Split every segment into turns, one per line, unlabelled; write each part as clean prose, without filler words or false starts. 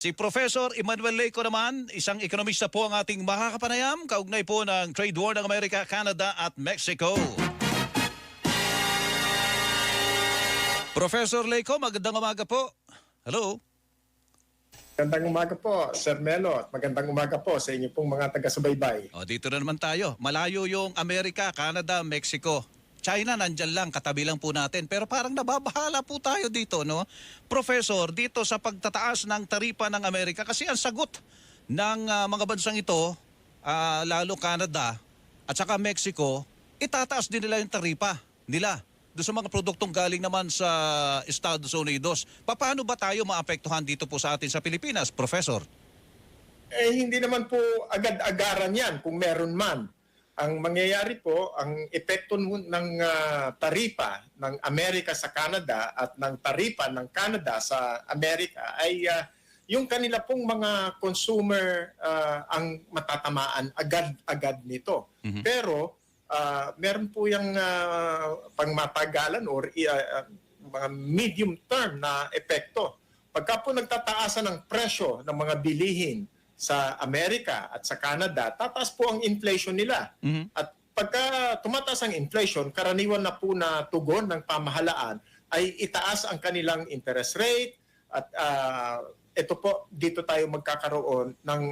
Si Professor Emmanuel Leyco naman, isang ekonomista po ang ating makakapanayam kaugnay po ng trade war ng Amerika, Canada at Mexico. Professor Leyco, magandang umaga po. Hello.
Magandang umaga po, Sir Melo, at magandang umaga po sa inyo pong mga taga-subaybay.
O, dito na naman tayo. Malayo yung Amerika, Canada, Mexico. China, nandyan lang, katabi lang po natin. Pero parang nababahala po tayo dito, no? Professor, dito sa pagtataas ng taripa ng Amerika, kasi ang sagot ng mga bansang ito, lalo Canada at saka Mexico, itataas din nila yung taripa nila doon sa mga produktong galing naman sa Estados Unidos. Paano ba tayo maapektuhan dito po sa atin sa Pilipinas, Professor?
Hindi naman po agad-agaran yan kung meron man. Ang mangyayari po, ang epekto ng taripa ng Amerika sa Canada at ng taripa ng Canada sa Amerika ay yung kanila pong mga consumer ang matatamaan agad-agad nito.
Mhm.
Pero meron po yung pangmatagalan or mga medium term na epekto. Pagka po nagtataasan ng presyo ng mga bilihin sa Amerika at sa Canada, tataas po ang inflation nila.
Mhm.
At pagka tumataas ang inflation, karaniwan na po na tugon ng pamahalaan ay itaas ang kanilang interest rate at ito po, dito tayo magkakaroon ng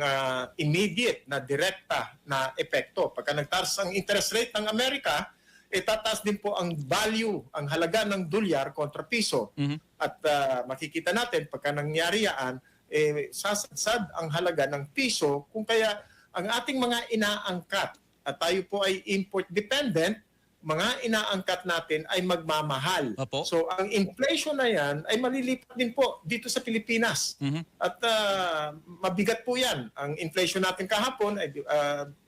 immediate na direkta na epekto. Pagka nagtaas ang interest rate ng Amerika, tataas din po ang value, ang halaga ng dolyar kontra piso.
Mhm.
At makikita natin, pagka nangyari yan, sasadsad ang halaga ng piso, kung kaya ang ating mga inaangkat at tayo po ay import dependent, mga inaangkat natin ay magmamahal.
Opo.
So ang inflation na yan ay malilipat din po dito sa Pilipinas.
Mhm.
At mabigat po yan. Ang inflation natin kahapon ay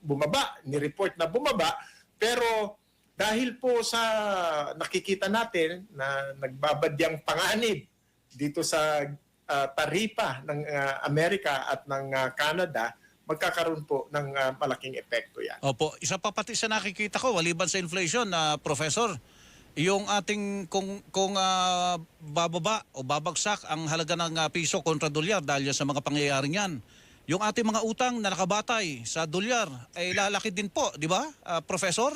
bumaba, ni-report na bumaba, pero dahil po sa nakikita natin na nagbabadyang panganib dito sa taripa ng Amerika at ng Canada, magkakaroon po ng malaking epekto yan.
Opo, isa pa pati sa nakikita ko, maliban sa inflation, Professor, yung ating kung bababa o babagsak ang halaga ng piso kontra dolyar dahil sa mga pangyayaring yan, yung ating mga utang na nakabatay sa dolyar ay lalaki din po, di ba, Professor?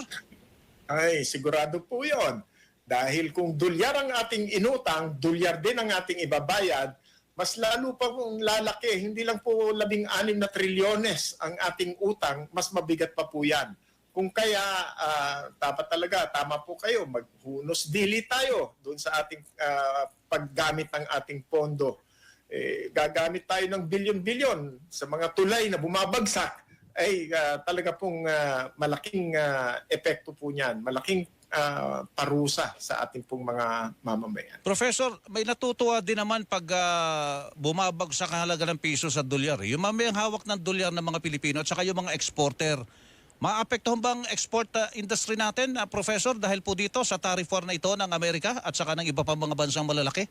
Ay, sigurado po yon. Dahil kung dolyar ang ating inutang, dolyar din ang ating ibabayad, mas lalo pa kung lalaki. Hindi lang po 16 na trilyones ang ating utang, mas mabigat pa po yan. Kung kaya, dapat talaga, tama po kayo, maghunos dili tayo doon sa ating paggamit ng ating pondo. Gagamit tayo ng bilyon-bilyon sa mga tulay na bumabagsak, ay talaga pong malaking epekto po niyan, malaking parusa sa ating pong mga mamamayan.
Professor, may natutuwa din naman pag bumabagsak ang halaga ng piso sa dolyar. Yung mamayang hawak ng dolyar ng mga Pilipino at saka yung mga exporter. Maapektuhan bang export industry natin, Professor, dahil po dito sa tariff war na ito ng Amerika at saka ng iba pang mga bansang malalaki?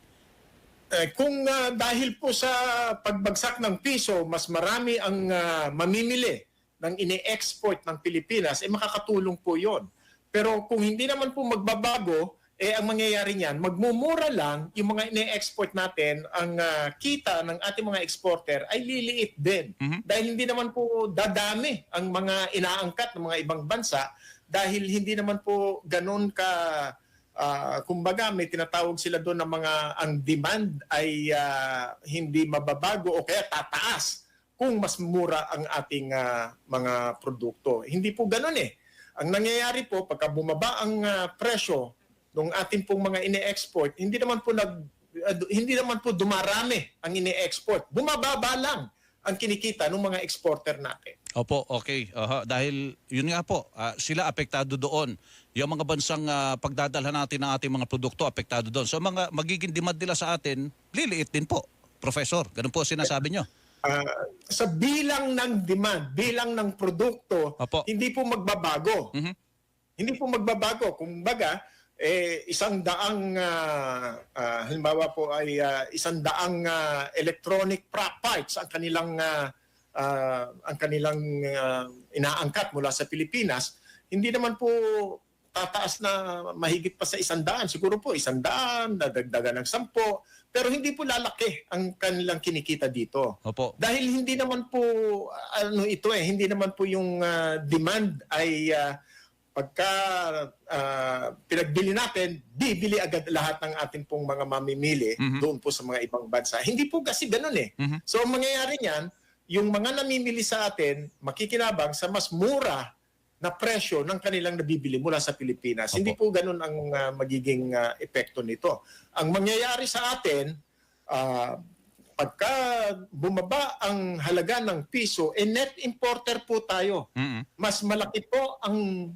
Kung dahil po sa pagbagsak ng piso, mas marami ang mamimili ng ini-export ng Pilipinas, makakatulong po yon. Pero kung hindi naman po magbabago, ang mangyayari niyan, magmumura lang yung mga ine-export natin, ang kita ng ating mga exporter ay liliit din.
Mhm.
Dahil hindi naman po dadami ang mga inaangkat ng mga ibang bansa, dahil hindi naman po ganun ka, kumbaga may tinatawag sila doon na ang demand ay hindi mababago o kaya tataas kung mas mura ang ating mga produkto. Hindi po ganun eh. Ang nangyayari po, pagka bumaba ang presyo ng ating pong mga ine-export, hindi naman po dumarami ang ine-export. Bumababa lang ang kinikita ng mga exporter natin.
Opo, okay. Dahil yun nga po, sila apektado doon. Yung mga bansang pagdadalhan natin ng ating mga produkto, apektado doon. So magiging demand nila sa atin, liliit din po, Professor. Ganun po sinasabi nyo.
Sa bilang ng demand, bilang ng produkto,
Opo.
hindi po magbabago.
Mhm.
Hindi po magbabago. Kung baga, 100 halimbawa po ay 100 electronic parts ang kanilang inaangkat mula sa Pilipinas, hindi naman po tataas na mahigit pa sa 100. Siguro po 100, dadagdagan ng 10 pero hindi po lalaki ang kanilang kinikita dito.
Opo.
Dahil hindi naman po hindi naman po yung demand ay pagka pinagbili natin, bibili agad lahat ng ating pong mga mamimili doon po sa mga ibang bansa. Hindi po kasi ganun eh. So ang mangyayari niyan, yung mga namimili sa atin, makikinabang sa mas mura na presyo ng kanilang nabibili mula sa Pilipinas.
Opo.
Hindi po ganun ang magiging epekto nito. Ang mangyayari sa atin, pagka bumaba ang halaga ng piso, net importer po tayo. Mas malaki po ang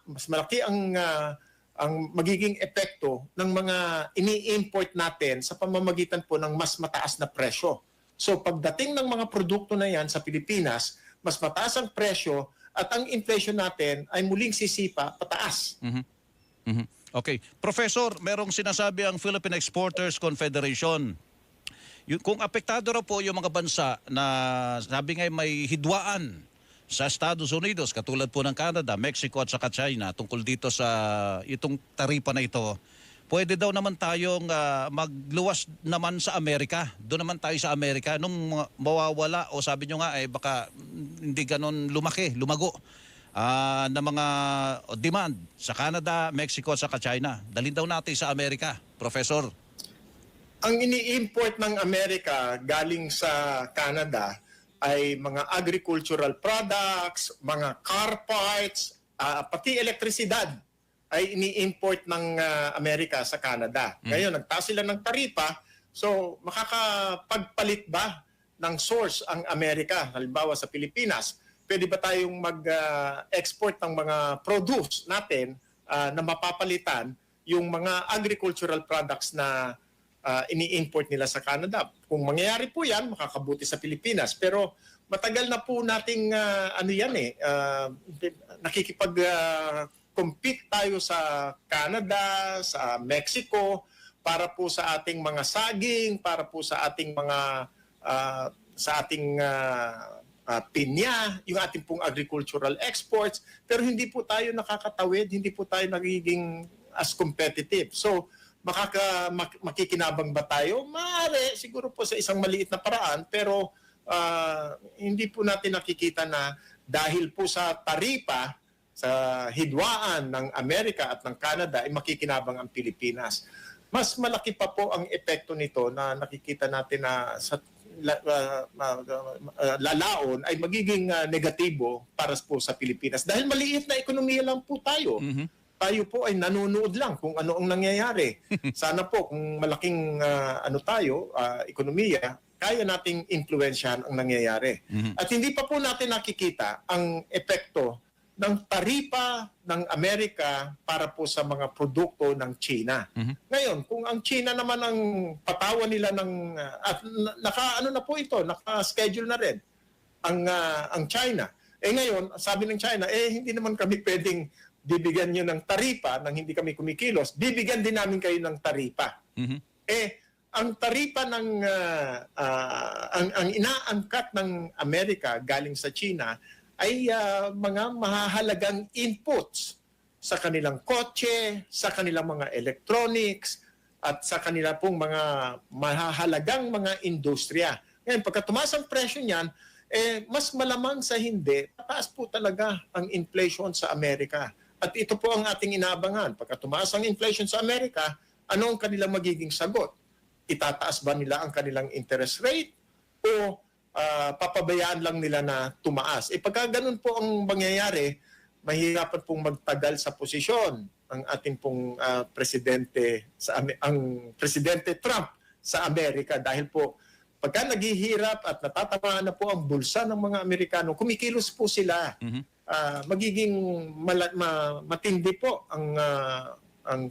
mas malaki ang magiging epekto ng mga ini-import natin sa pamamagitan po ng mas mataas na presyo. So pagdating ng mga produkto na yan sa Pilipinas, mas mataas ang presyo at ang inflation natin ay muling sisipa pataas.
Okay. Professor, merong sinasabi ang Philippine Exporters Confederation. Kung apektado raw po yung mga bansa na sabi nga may hidwaan sa Estados Unidos, katulad po ng Canada, Mexico at saka China, tungkol dito sa itong taripa na ito, pwede daw naman tayong magluwas naman sa Amerika. Doon naman tayo sa Amerika. Nung mawawala, o sabi nyo nga, baka hindi ganon lumago na mga demand sa Canada, Mexico at saka China. Dalhin daw natin sa Amerika, Professor.
Ang ini-import ng Amerika galing sa Canada ay mga agricultural products, mga car parts, pati elektrisidad ay ini-import ng Amerika sa Canada. Ngayon, nagtaas sila ng taripa, so makakapagpalit ba ng source ang Amerika, halimbawa sa Pilipinas? Pwede ba tayong mag-export ng mga produce natin na mapapalitan yung mga agricultural products na ini-import nila sa Canada? Kung mangyayari po yan, makakabuti sa Pilipinas. Pero matagal na po nating nakikipag-compete tayo sa Canada, sa Mexico, para po sa ating mga saging, para po sa ating mga pinya, yung ating pong agricultural exports. Pero hindi po tayo nakakatawid, hindi po tayo nagiging as competitive. So, makikinabang ba tayo? Maaari, siguro po sa isang maliit na paraan, pero hindi po natin nakikita na dahil po sa taripa, sa hidwaan ng Amerika at ng Canada, ay makikinabang ang Pilipinas. Mas malaki pa po ang epekto nito na nakikita natin na sa lalaon ay magiging negatibo para po sa Pilipinas. Dahil maliit na ekonomiya lang po tayo. Tayo po ay nanonood lang kung ano ang nangyayari. Sana po kung malaking ekonomiya, kaya nating influensyahan ang nangyayari. At hindi pa po natin nakikita ang epekto ng taripa ng Amerika para po sa mga produkto ng China. Ngayon, kung ang China naman ang patawan nila ng naka-schedule na rin ang China. Ngayon, sabi ng China, hindi naman kami pwedeng bibigyan nyo ng taripa nang hindi kami kumikilos. Bibigyan din namin kayo ng taripa. Ang taripa ang inaangkat ng Amerika galing sa China ay mga mahahalagang inputs sa kanilang kotse, sa kanilang mga electronics, at sa kanila pong mga mahahalagang mga industriya. Ngayon, pagka tumaas ang presyo niyan, mas malamang sa hindi, taas po talaga ang inflation sa Amerika. At ito po ang ating inaabangan. Pagka tumaas ang inflation sa Amerika, ano ang kanilang magiging sagot? Itataas ba nila ang kanilang interest rate o papabayaan lang nila na tumaas? Pagka ganun po ang mangyayari, mahirapan pong magtagal sa posisyon ang ating pong ang Presidente Trump sa Amerika dahil po pagka naghihirap at natatamaan na po ang bulsa ng mga Amerikano, kumikilos po sila. Magiging matindi po ang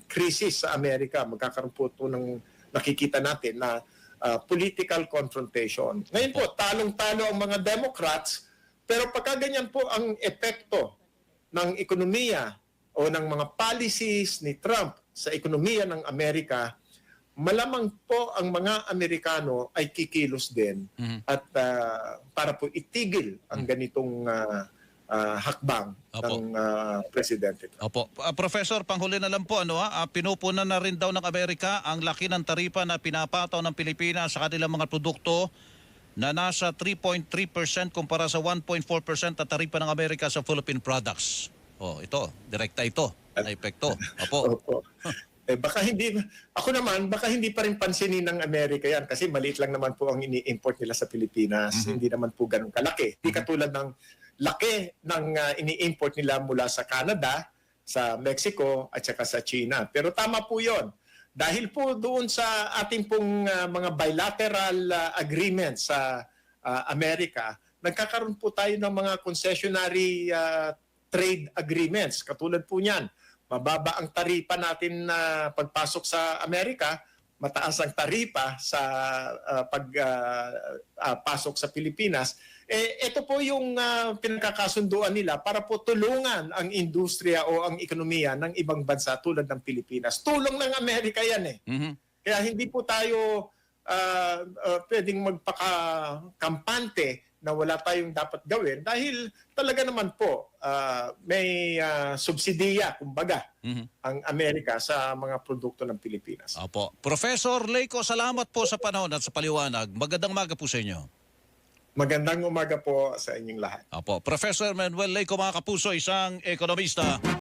krisis sa Amerika. Magkakaroon po ito ng nakikita natin na political confrontation. Ngayon po, talong-talo ang mga Democrats, pero pagka ganyan po ang epekto ng ekonomiya o ng mga policies ni Trump sa ekonomiya ng Amerika, malamang po ang mga Amerikano ay kikilos din at para po itigil ang ganitong hakbang
Opo.
ng presidente.
Opo. Professor, panghuli na lang po, pinupunan na rin daw ng Amerika ang laki ng taripa na pinapataw ng Pilipinas sa kanilang mga produkto na nasa 3.3% kumpara sa 1.4% na taripa ng Amerika sa Philippine products. Ito, direkta ito, na epekto. Opo.
Opo. Baka hindi pa rin pansinin ng Amerika yan kasi maliit lang naman po ang ini-import nila sa Pilipinas. Hindi naman po ganun kalaki. Hindi katulad ng laki ng ini-import nila mula sa Canada, sa Mexico at saka sa China. Pero tama po 'yon. Dahil po doon sa ating pong mga bilateral agreements sa Amerika, nagkakaroon po tayo ng mga concessionary trade agreements. Katulad po niyan, mababa ang taripa natin na pagpasok sa Amerika, mataas ang taripa sa pagpasok sa Pilipinas. Ito po yung pinagkakasunduan nila para po tulungan ang industriya o ang ekonomiya ng ibang bansa tulad ng Pilipinas. Tulong ng Amerika yan eh. Kaya hindi po tayo pwedeng magpakakampante na wala tayong dapat gawin dahil talaga naman po may subsidiya, kumbaga, ang Amerika sa mga produkto ng Pilipinas.
Opo. Professor Leyco, salamat po sa panahon at sa paliwanag. Magandang umaga po sa inyo.
Magandang umaga po sa inyong lahat.
Opo. Professor Manuel Leyco, mga kapuso, isang ekonomista.